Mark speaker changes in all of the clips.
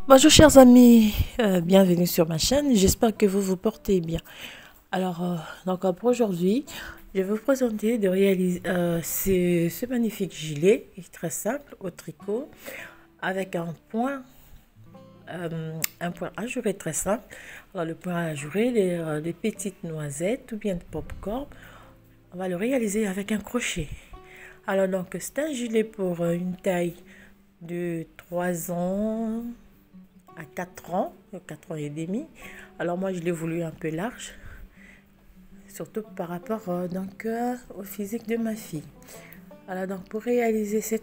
Speaker 1: Bonjour chers amis, bienvenue sur ma chaîne, j'espère que vous vous portez bien. Alors, pour aujourd'hui, je vais vous présenter de réaliser ce magnifique gilet, très simple, au tricot, avec un point ajouré très simple. Alors le point ajouré, les petites noisettes ou bien de popcorn, on va le réaliser avec un crochet. Alors donc, c'est un gilet pour une taille de 3 ans à 4 ans, 4 ans et demi. Alors moi je l'ai voulu un peu large, surtout par rapport au physique de ma fille. Alors donc pour réaliser ce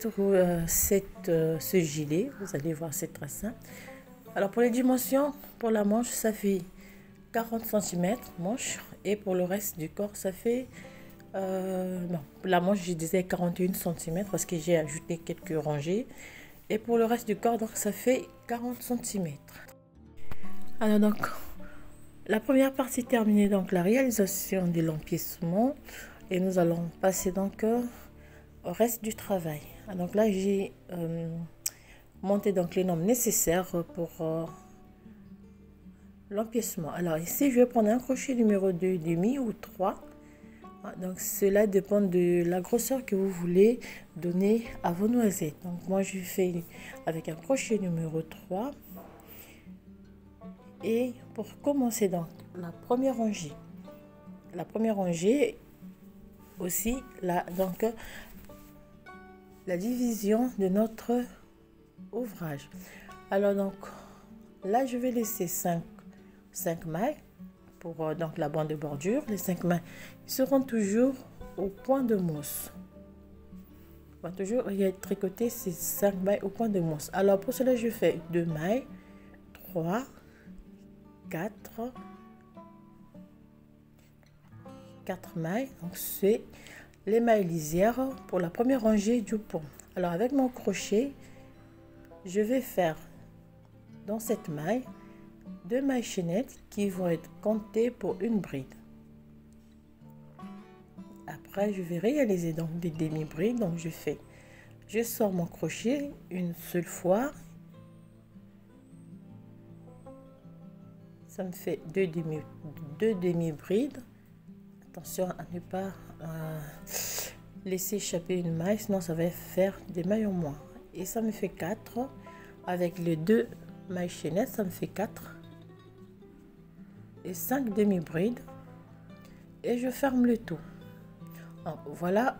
Speaker 1: gilet, vous allez voir, c'est très simple. Alors pour les dimensions, pour la manche ça fait 40 cm manche, et pour le reste du corps ça fait bon, la manche je disais 41 cm parce que j'ai ajouté quelques rangées, et pour le reste du corps donc ça fait 40 cm. Alors donc, la première partie terminée, donc la réalisation de l'empiècement, et nous allons passer donc au reste du travail. Donc là, j'ai monté donc les nombres nécessaires pour l'empiècement. Alors ici, je vais prendre un crochet numéro 2,5 ou 3. Donc cela dépend de la grosseur que vous voulez donner à vos noisettes. Donc moi, je fais avec un crochet numéro 3. Et pour commencer donc la première rangée aussi la division de notre ouvrage. Alors donc là je vais laisser 5 mailles pour donc la bande de bordure. Les 5 mailles seront toujours au point de mousse. On va toujours tricoter ces 5 mailles au point de mousse. Alors pour cela je fais 2 mailles, 3, 4 mailles. Donc c'est les mailles lisières pour la première rangée du pont. Alors avec mon crochet, je vais faire dans cette maille 2 mailles chaînettes qui vont être comptées pour une bride. Après je vais réaliser donc des demi-brides. Donc je sors mon crochet une seule fois, ça me fait deux demi-brides. Attention à ne pas laisser échapper une maille, sinon ça va faire des mailles en moins. Et ça me fait 4. Avec les 2 mailles chaînettes, ça me fait 4 et 5 demi-brides. Et je ferme le tout. Donc, voilà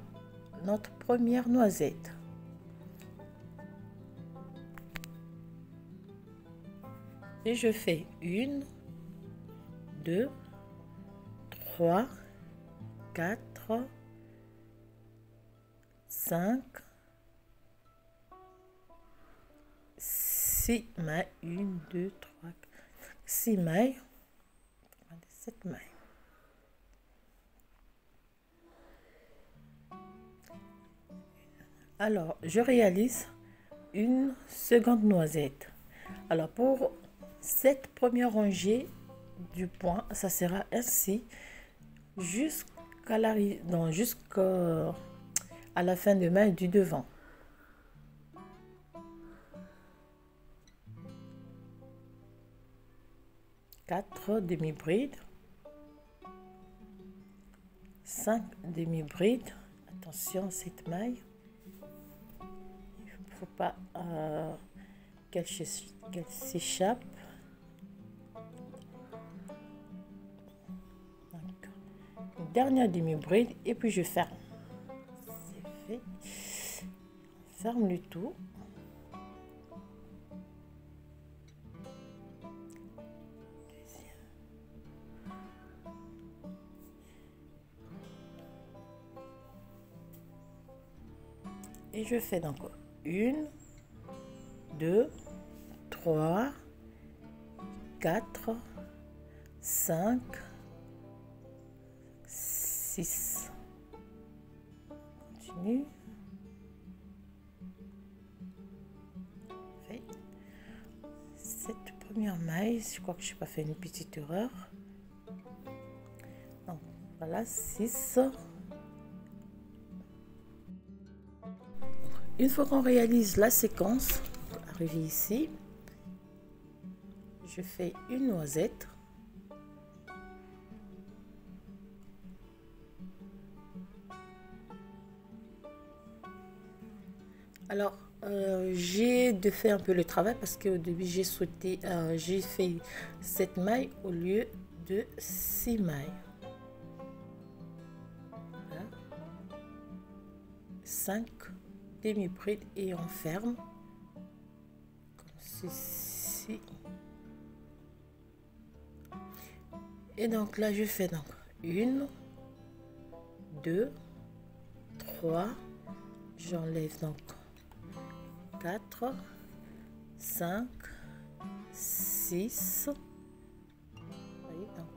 Speaker 1: notre première noisette. Et je fais 1, 2, 3, 4, 5, 6 mailles, 1, 2, 3, 6 mailles, 7 mailles. Alors, je réalise une seconde noisette. Alors, pour cette première rangée du point, ça sera ainsi jusqu'à la fin de maille du devant. Quatre demi-brides, 5 demi-brides. Attention cette maille, il ne faut pas qu'elle s'échappe. Une dernière demi-bride et puis je ferme. C'est fait. Ferme le tout. Et je fais donc 1, 2, 3, 4, 5, 6. Continue. Cette première maille, je crois que je n'ai pas fait une petite erreur. Donc voilà, 6. Une fois qu'on réalise la séquence, arriver ici, je fais une noisette. Alors, j'ai de faire un peu le travail parce qu'au début, j'ai sauté, j'ai fait 7 mailles au lieu de 6 mailles. Voilà. 5 demi-brides et on ferme comme ceci. Et donc là, je fais donc 1, 2, 3, j'enlève donc 4, 5, 6. Voyez, donc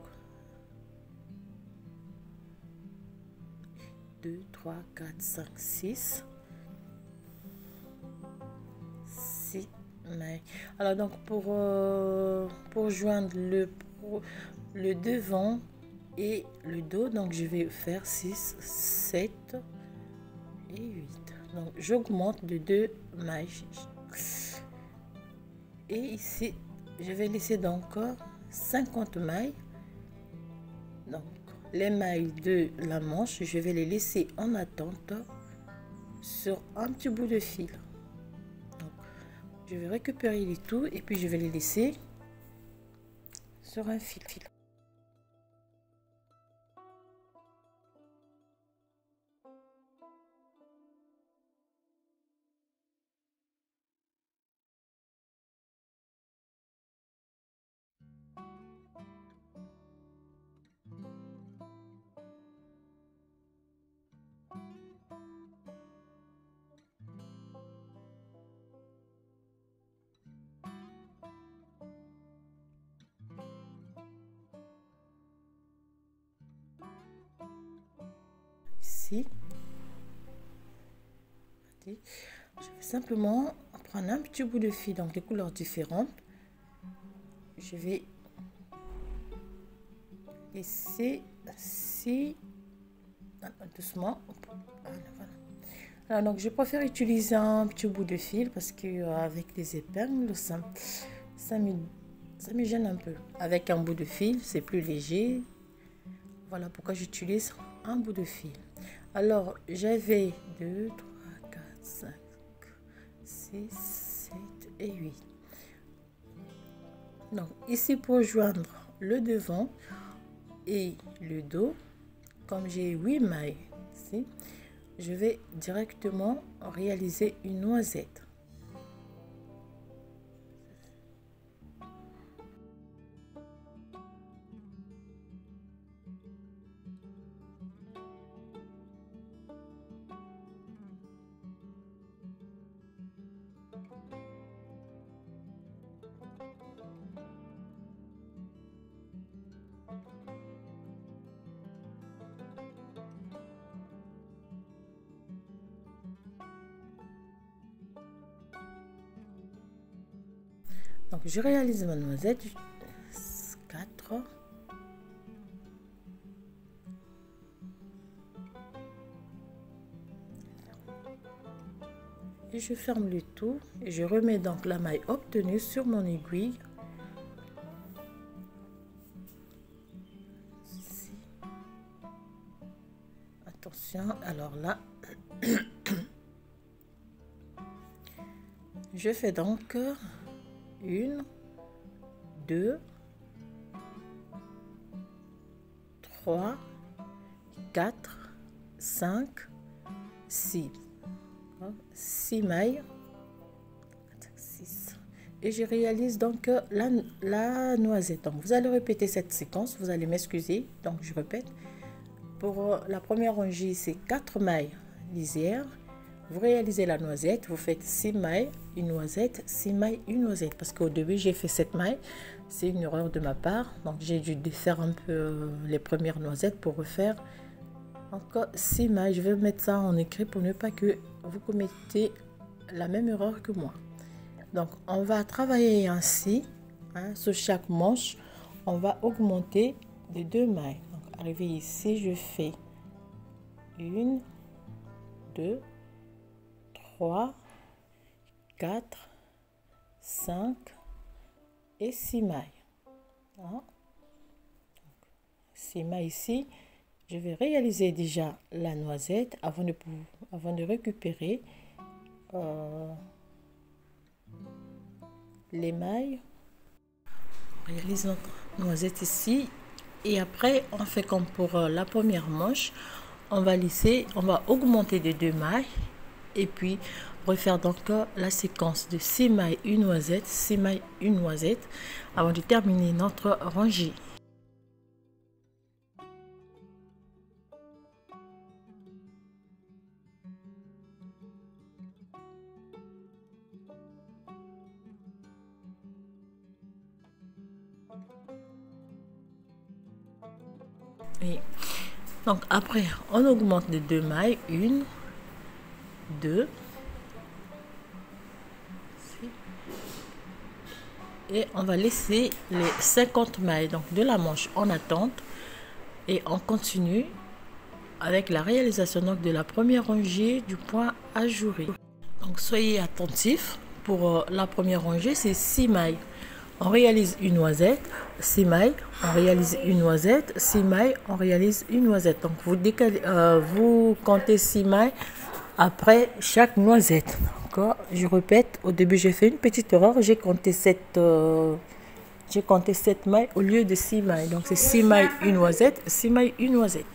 Speaker 1: 2, 3, 4, 5, 6. 6 mailles. Alors donc pour joindre le devant et le dos, donc je vais faire 6, 7 et 8. Donc j'augmente de 2 mailles. Et ici, je vais laisser donc 50 mailles. Donc les mailles de la manche, je vais les laisser en attente sur un petit bout de fil. Donc, je vais récupérer les tout et puis je vais les laisser sur un fil. Ici, je vais simplement prendre un petit bout de fil dans des couleurs différentes. Je vais laisser ici doucement. Voilà. Alors donc je préfère utiliser un petit bout de fil parce que avec les épingles ça me gêne un peu. Avec un bout de fil c'est plus léger. Voilà pourquoi j'utilise un bout de fil. Alors j'avais 2, 3, 4, 5, 6, 7 et 8. Donc ici pour joindre le devant et le dos, comme j'ai 8 mailles ici, je vais directement réaliser une noisette. Donc je réalise ma noisette, 4, et je ferme le tout et je remets donc la maille obtenue sur mon aiguille. Ici. Attention, alors là, je fais donc 1, 2, 3, 4, 5, 6. 6 mailles. 6. Et je réalise donc la noisette. Donc vous allez répéter cette séquence, vous allez m'excuser. Donc je répète. Pour la première rangée, c'est 4 mailles lisières. Vous réalisez la noisette, vous faites 6 mailles, une noisette, 6 mailles, une noisette. Parce qu'au début, j'ai fait 7 mailles. C'est une erreur de ma part. Donc, j'ai dû défaire un peu les premières noisettes pour refaire encore 6 mailles. Je vais mettre ça en écrit pour ne pas que vous commettez la même erreur que moi. Donc, on va travailler ainsi. Sur chaque manche, on va augmenter de 2 mailles. Donc, arrivé ici, je fais 1, 2, 3, 4, 5, et 6 mailles. Voilà. 6 mailles ici. Je vais réaliser déjà la noisette avant de récupérer les mailles. On réalise notre noisette ici et après on fait comme pour la première manche. On va lisser, on va augmenter de 2 mailles et puis refaire donc la séquence de 6 mailles, une noisette, 6 mailles, une noisette avant de terminer notre rangée. Et donc après on augmente de 2 mailles, 1, 2 et on va laisser les 50 mailles donc de la manche en attente et on continue avec la réalisation donc de la première rangée du point ajouré. Donc soyez attentifs pour la première rangée, c'est 6 mailles. On réalise une noisette, 6 mailles, on réalise une noisette, 6 mailles, on réalise une noisette. Donc vous comptez 6 mailles après chaque noisette. Je répète, au début j'ai fait une petite erreur, j'ai compté 7 mailles au lieu de 6 mailles. Donc c'est 6 mailles, une noisette, 6 mailles, une noisette.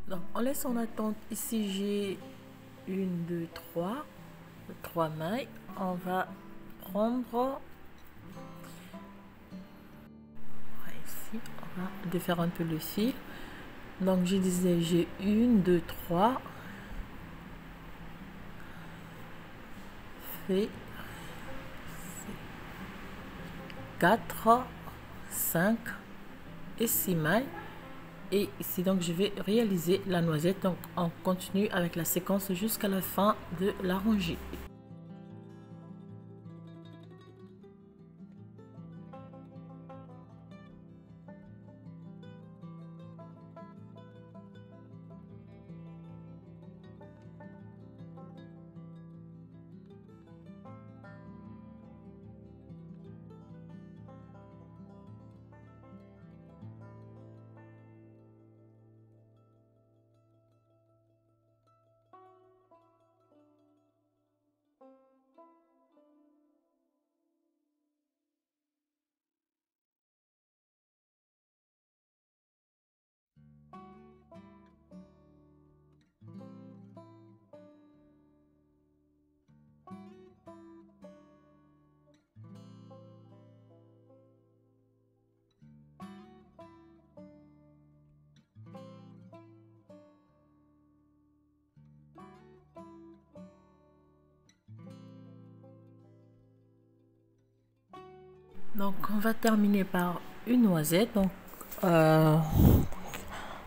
Speaker 1: Donc on laisse en attente, ici j'ai 1, 2, 3 mailles. On va prendre ici, on va défaire un peu le fil. Donc je disais j'ai 1, 2, 3 fait 4, 5 et 6 mailles. Et ici donc je vais réaliser la noisette. Donc on continue avec la séquence jusqu'à la fin de la rangée. Donc on va terminer par une noisette. Donc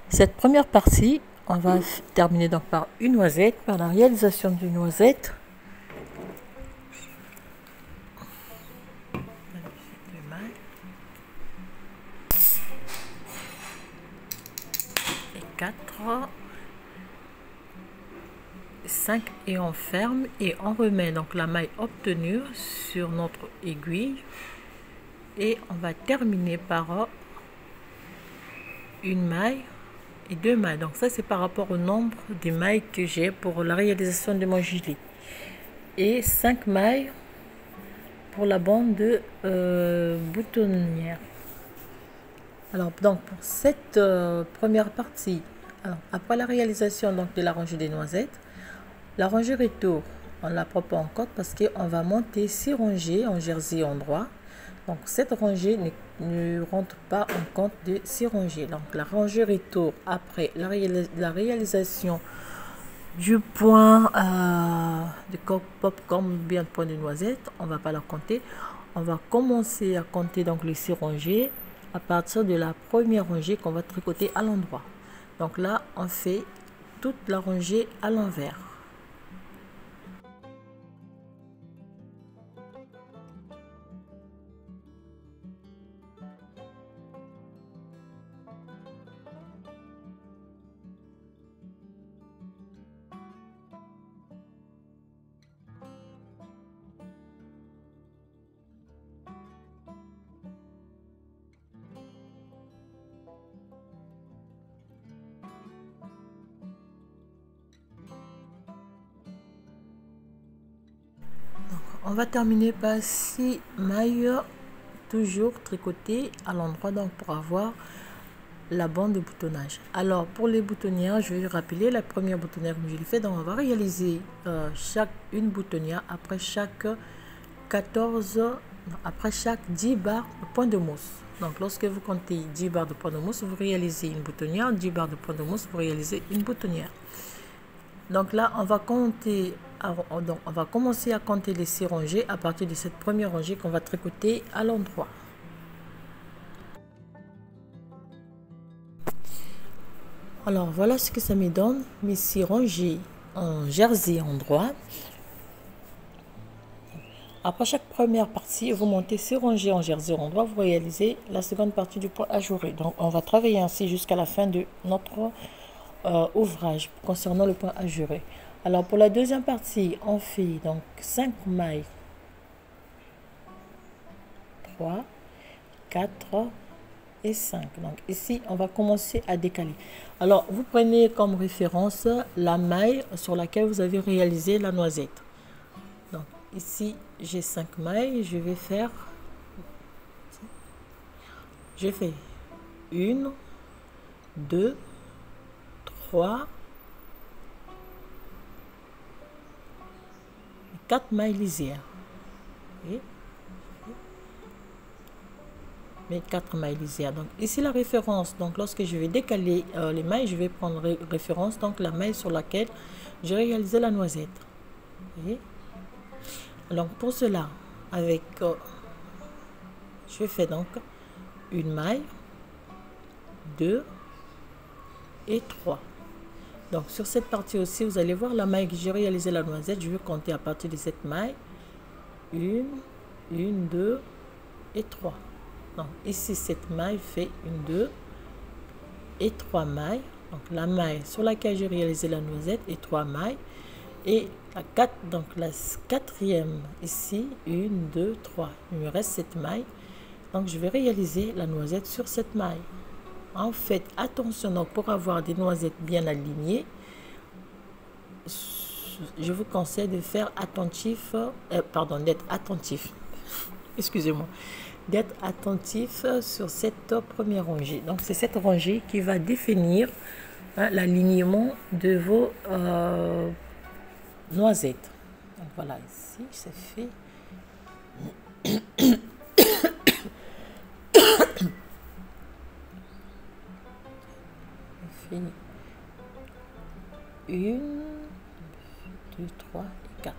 Speaker 1: cette première partie, on va terminer donc par une noisette, par la réalisation d'une noisette. Et 4, 5 et on ferme et on remet donc la maille obtenue sur notre aiguille. Et on va terminer par une maille et 2 mailles. Donc ça c'est par rapport au nombre des mailles que j'ai pour la réalisation de mon gilet. Et 5 mailles pour la bande de boutonnière. Alors donc pour cette première partie, alors, après la réalisation donc de la rangée des noisettes, la rangée retour, on la prend pas en compte parce qu'on va monter 6 rangées en jersey en droit. Donc cette rangée ne rentre pas en compte de 6 rangées. Donc la rangée retour après la réalisation du point de popcorn ou bien de point de noisette, on va pas la compter. On va commencer à compter donc les 6 rangées à partir de la première rangée qu'on va tricoter à l'endroit. Donc là, on fait toute la rangée à l'envers. On va terminer par 6 mailles toujours tricotées à l'endroit donc pour avoir la bande de boutonnage. Alors pour les boutonnières, je vais rappeler la première boutonnière que je l'ai fait. Donc on va réaliser une boutonnière après chaque 10 barres de point de mousse. Donc lorsque vous comptez 10 barres de point de mousse, vous réalisez une boutonnière, 10 barres de point de mousse, vous réalisez une boutonnière. Donc là, on va commencer à compter les 6 rangées à partir de cette première rangée qu'on va tricoter à l'endroit. Alors voilà ce que ça me donne, mes 6 rangées en jersey endroit. Après chaque première partie, vous montez 6 rangées en jersey endroit, vous réalisez la seconde partie du point ajouré. Donc on va travailler ainsi jusqu'à la fin de notre ouvrage concernant le point ajouré. Alors pour la deuxième partie, on fait donc 5 mailles, 3, 4 et 5. Donc ici, on va commencer à décaler. Alors vous prenez comme référence la maille sur laquelle vous avez réalisé la noisette. Donc ici, j'ai 5 mailles, je fais 1, 2, 3, 4 mailles lisières. Et mes 4 mailles lisières. Donc ici la référence, donc lorsque je vais décaler les mailles, je vais prendre référence donc la maille sur laquelle j'ai réalisé la noisette. Et donc pour cela, je fais donc une maille, 2 et 3. Donc sur cette partie aussi, vous allez voir la maille que j'ai réalisé la noisette. Je vais compter à partir de cette maille 1, 2 et 3. Donc ici cette maille fait 2 et 3 mailles. Donc la maille sur laquelle j'ai réalisé la noisette et 3 mailles. Et donc la quatrième ici 1, 2, 3. Il me reste cette maille. Donc je vais réaliser la noisette sur cette maille. En fait, attention, donc pour avoir des noisettes bien alignées, je vous conseille de faire d'être attentif. Excusez-moi. D'être attentif sur cette première rangée. Donc c'est cette rangée qui va définir l'alignement de vos noisettes. Donc voilà, ici c'est fait. Fini. 1, 2, 3 et 4.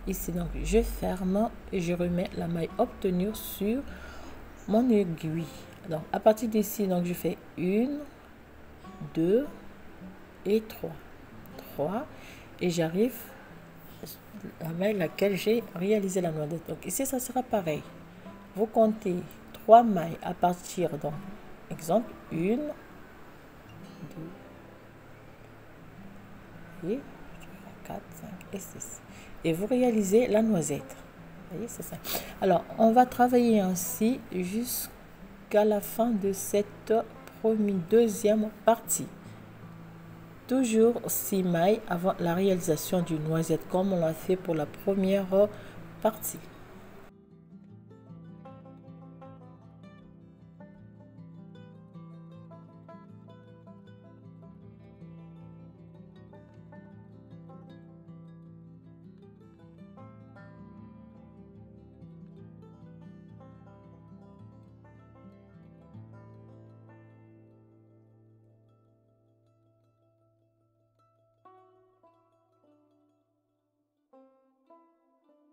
Speaker 1: Ici donc je ferme et je remets la maille obtenue sur mon aiguille. Donc à partir d'ici donc je fais 1, 2 et 3 et j'arrive à la maille laquelle j'ai réalisé la noisette. Donc ici ça sera pareil, vous comptez 3 mailles à partir donc exemple 1, 2 et 3, 4, 5 et 6 et vous réalisez la noisette. Vous voyez, c'est ça. Alors on va travailler ainsi jusqu'à la fin de cette deuxième partie. Toujours 6 mailles avant la réalisation d'une noisette comme on l'a fait pour la première partie.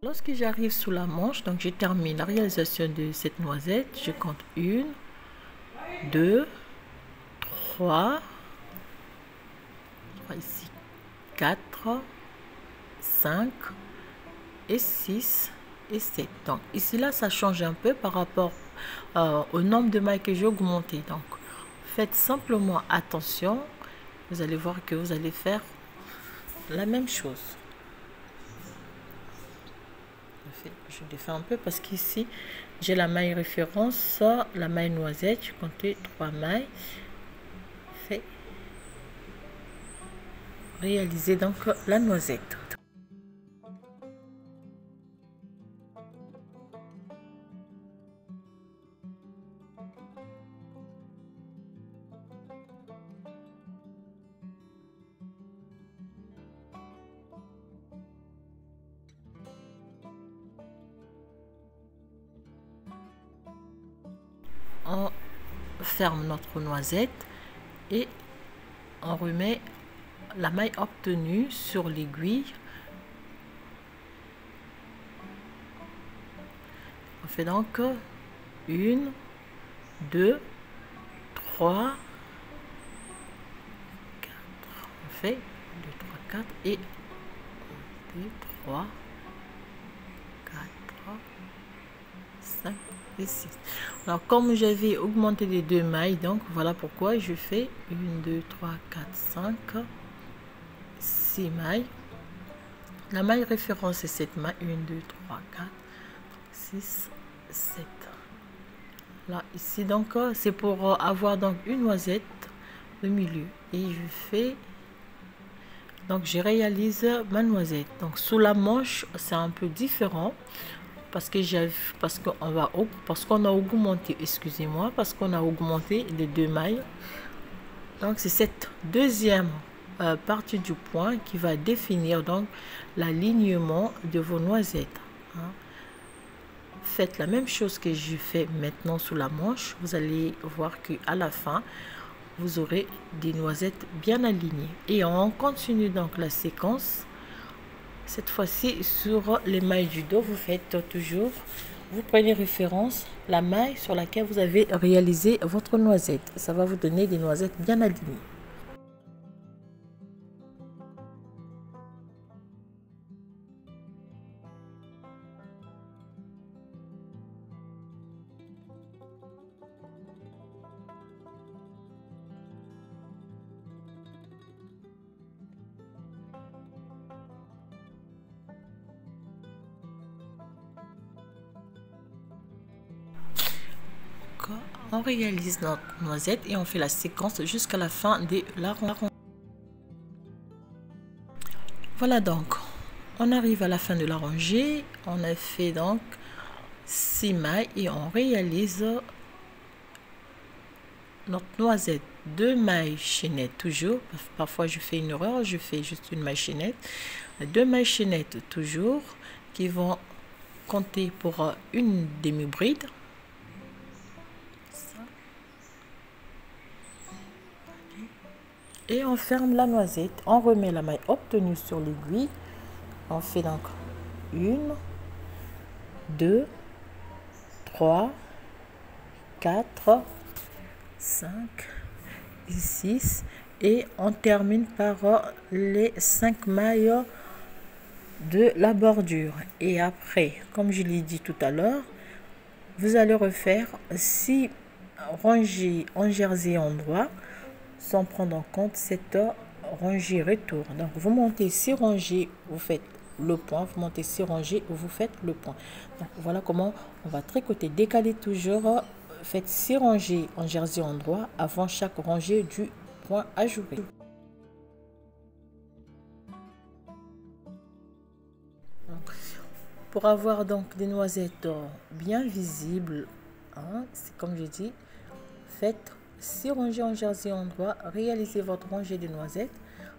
Speaker 1: Lorsque j'arrive sous la manche, donc je termine la réalisation de cette noisette, je compte 1, 2, 3, ici 4, 5 et 6 et 7. Donc ici là ça change un peu par rapport au nombre de mailles que j'ai augmenté. Donc faites simplement attention, vous allez voir que vous allez faire la même chose. Je défais un peu parce qu'ici j'ai la maille référence, la maille noisette, je comptais 3 mailles. Fait réaliser donc la noisette. On ferme notre noisette et on remet la maille obtenue sur l'aiguille. On fait donc 1, 2, 3, 4. On fait 2, 3, 4 et 2, 3, 4, 5 et 6. Alors comme j'avais augmenté les 2 mailles, donc voilà pourquoi je fais 1, 2, 3, 4, 5, 6 mailles. La maille référence est cette maille, 1, 2, 3, 4, 6, 7. Là ici donc c'est pour avoir donc une noisette au milieu et je fais donc je réalise ma noisette. Donc sous la manche c'est un peu différent parce qu'on a augmenté, excusez-moi, parce qu'on a augmenté les 2 mailles. Donc c'est cette deuxième partie du point qui va définir donc l'alignement de vos noisettes. Faites la même chose que je fais maintenant sous la manche. Vous allez voir que à la fin vous aurez des noisettes bien alignées. Et on continue donc la séquence. Cette fois-ci sur les mailles du dos, vous faites toujours, vous prenez référence la maille sur laquelle vous avez réalisé votre noisette. Ça va vous donner des noisettes bien alignées. On réalise notre noisette et on fait la séquence jusqu'à la fin de la rangée. Voilà donc, on arrive à la fin de la rangée. On a fait donc 6 mailles et on réalise notre noisette. 2 mailles chaînettes toujours. Parfois je fais une erreur, je fais juste une maille chaînette. 2 mailles chaînettes toujours qui vont compter pour une demi-bride. Et on ferme la noisette, on remet la maille obtenue sur l'aiguille. On fait donc 1, 2, 3, 4, 5 et 6 et on termine par les 5 mailles de la bordure. Et après, comme je l'ai dit tout à l'heure, vous allez refaire 6 rangées en jersey endroit sans prendre en compte cette rangée retour. Donc vous montez 6 rangées, vous faites le point, vous montez 6 rangées, vous faites le point. Donc voilà comment on va tricoter. Décaler toujours, faites 6 rangées en jersey endroit avant chaque rangée du point ajouré. Pour avoir donc des noisettes bien visibles, c'est comme je dis, faites 6 rangées en jersey endroit, réalisez votre rangée de noisettes.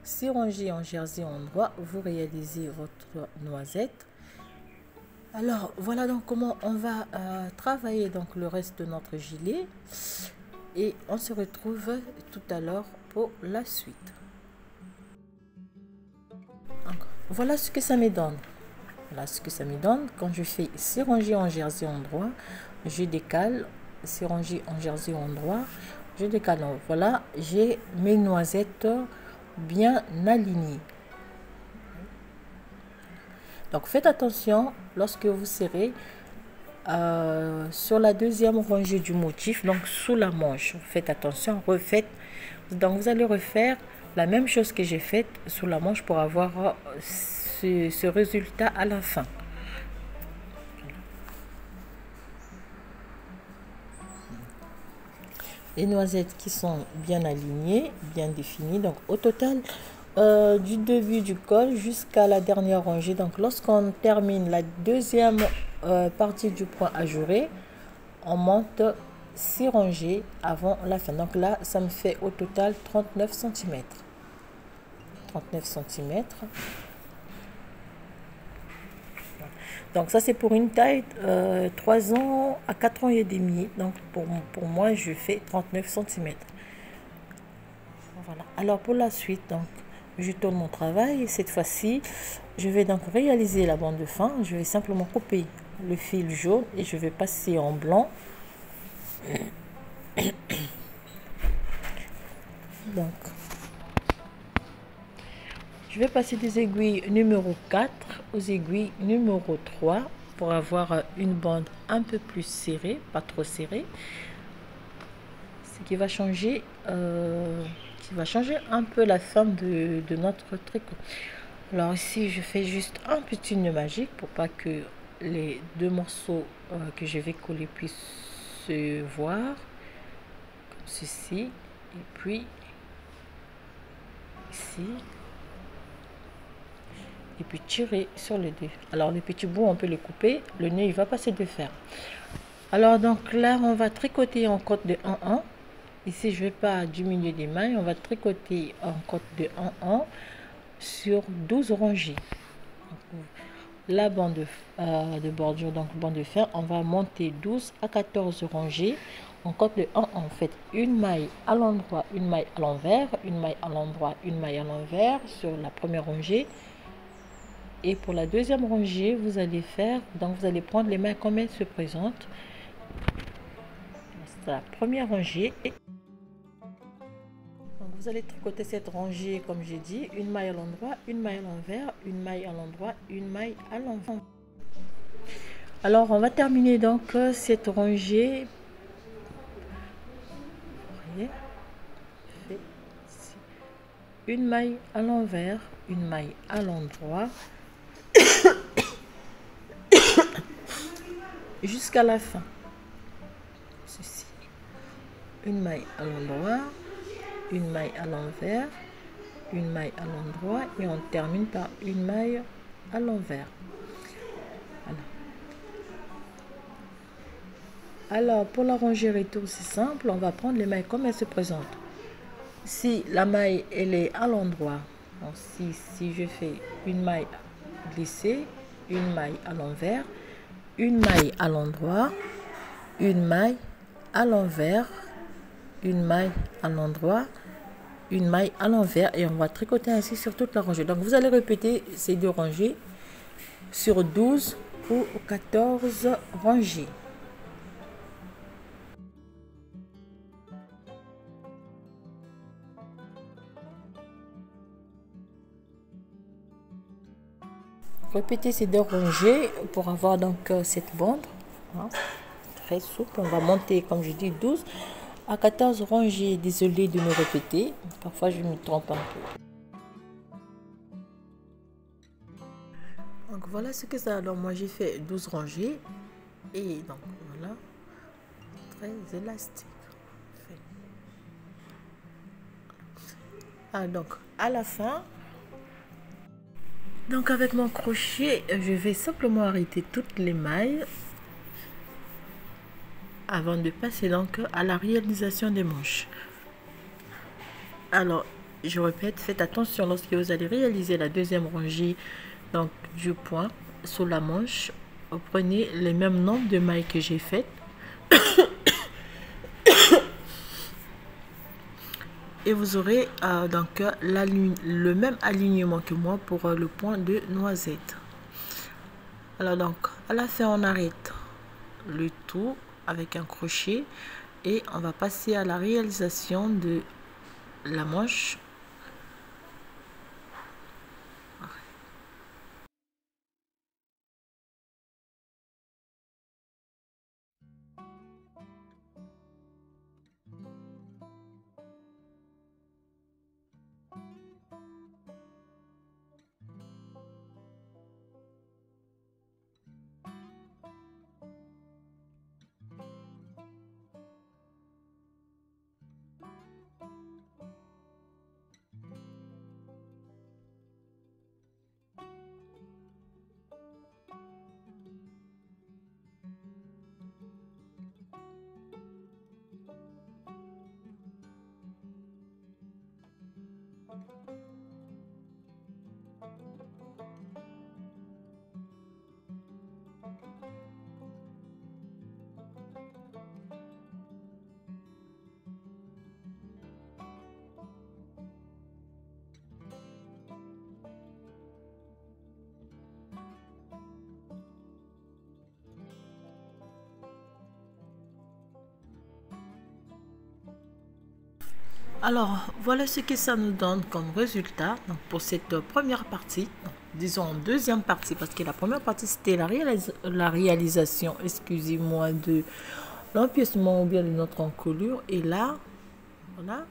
Speaker 1: 6 rangées en jersey endroit, vous réalisez votre noisette. Alors voilà donc comment on va travailler donc le reste de notre gilet et on se retrouve tout à l'heure pour la suite. Donc, voilà ce que ça me donne. Voilà ce que ça me donne. Quand je fais 6 rangées en jersey endroit, je décale, 6 rangées en jersey endroit, je décale. Donc, voilà, j'ai mes noisettes bien alignées. Donc faites attention lorsque vous serrez sur la deuxième rangée du motif, donc sous la manche. Faites attention, refaites. Donc vous allez refaire la même chose que j'ai faite sous la manche pour avoir ce résultat à la fin. Les noisettes qui sont bien alignées, bien définies. Donc au total, du début du col jusqu'à la dernière rangée. Donc lorsqu'on termine la deuxième partie du point ajouré, on monte 6 rangées avant la fin. Donc là, ça me fait au total 39 cm. 39 cm. Donc ça c'est pour une taille 3 ans à 4 ans et demi. Donc pour moi je fais 39 cm. Voilà. Alors pour la suite, donc je tourne mon travail et cette fois-ci je vais donc réaliser la bande de fin. Je vais simplement couper le fil jaune et je vais passer en blanc. Donc je vais passer des aiguilles numéro 4 aux aiguilles numéro 3 pour avoir une bande un peu plus serrée, pas trop serrée. Ce qui va changer un peu la forme de notre tricot. Alors ici je fais juste un petit nœud magique pour pas que les deux morceaux que je vais coller puissent se voir, comme ceci, et puis ici, et puis tirer sur les deux. Alors les petits bouts on peut les couper, le nœud il va passer de fer. Alors donc là on va tricoter en côte de 1-1. Ici je vais pas diminuer des mailles, on va tricoter en côte de 1-1 sur 12 rangées. Donc, la bande de bordure, donc bande de fer, on va monter 12 à 14 rangées en côte de 1 en fait une maille à l'endroit, une maille à l'envers, une maille à l'endroit, une maille à l'envers sur la première rangée. Et pour la deuxième rangée vous allez faire, donc vous allez prendre les mailles comme elles se présentent. C'est la première rangée. Donc vous allez tricoter cette rangée comme j'ai dit, une maille à l'endroit, une maille à l'envers, une maille à l'endroit, une maille à l'envers. Alors on va terminer donc cette rangée. Vous voyez, une maille à l'envers, une maille à l'endroit jusqu'à la fin. Ceci, une maille à l'endroit, une maille à l'envers, une maille à l'endroit et on termine par une maille à l'envers. Voilà. Alors pour la rangée retour c'est simple, on va prendre les mailles comme elles se présentent. Si la maille elle est à l'endroit, si je fais une maille glissée, une maille à l'envers, une maille à l'endroit, une maille à l'envers, une maille à l'endroit, une maille à l'envers et on va tricoter ainsi sur toute la rangée. Donc vous allez répéter ces deux rangées sur 12 ou 14 rangées. Répétez ces deux rangées pour avoir donc cette bande très souple. On va monter comme je dis 12 à 14 rangées. Désolée de me répéter, parfois je me trompe un peu. Donc voilà ce que ça. Alors moi j'ai fait 12 rangées et donc voilà, très élastique. Donc à la fin, donc avec mon crochet je vais simplement arrêter toutes les mailles avant de passer donc à la réalisation des manches. Alors je répète, faites attention lorsque vous allez réaliser la deuxième rangée donc du point sous la manche, prenez les mêmes nombres de mailles que j'ai faites et vous aurez le même alignement que moi pour le point de noisette. Alors donc à la fin on arrête le tout avec un crochet et on va passer à la réalisation de la manche. Alors, voilà ce que ça nous donne comme résultat donc, pour cette première partie. Donc, disons deuxième partie, parce que la première partie, c'était la réalisation, excusez-moi, de l'empiècement ou bien de notre encolure. Et là, voilà.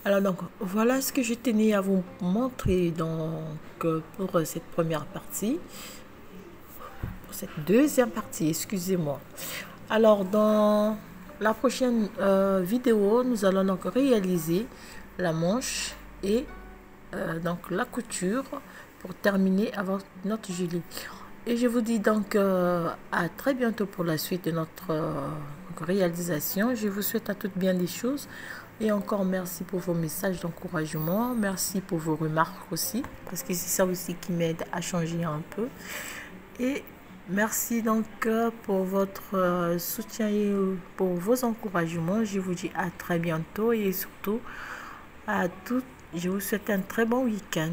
Speaker 1: Alors, donc, voilà ce que je tenais à vous montrer donc, pour cette première partie. Pour cette deuxième partie, excusez-moi. Alors, dans la prochaine vidéo, nous allons donc réaliser la manche et donc la couture pour terminer avec notre gilet. Et je vous dis donc à très bientôt pour la suite de notre réalisation. Je vous souhaite à toutes bien des choses. Et encore merci pour vos messages d'encouragement. Merci pour vos remarques aussi, parce que c'est ça aussi qui m'aide à changer un peu. Et merci donc pour votre soutien et pour vos encouragements. Je vous dis à très bientôt et surtout à toutes, je vous souhaite un très bon week-end.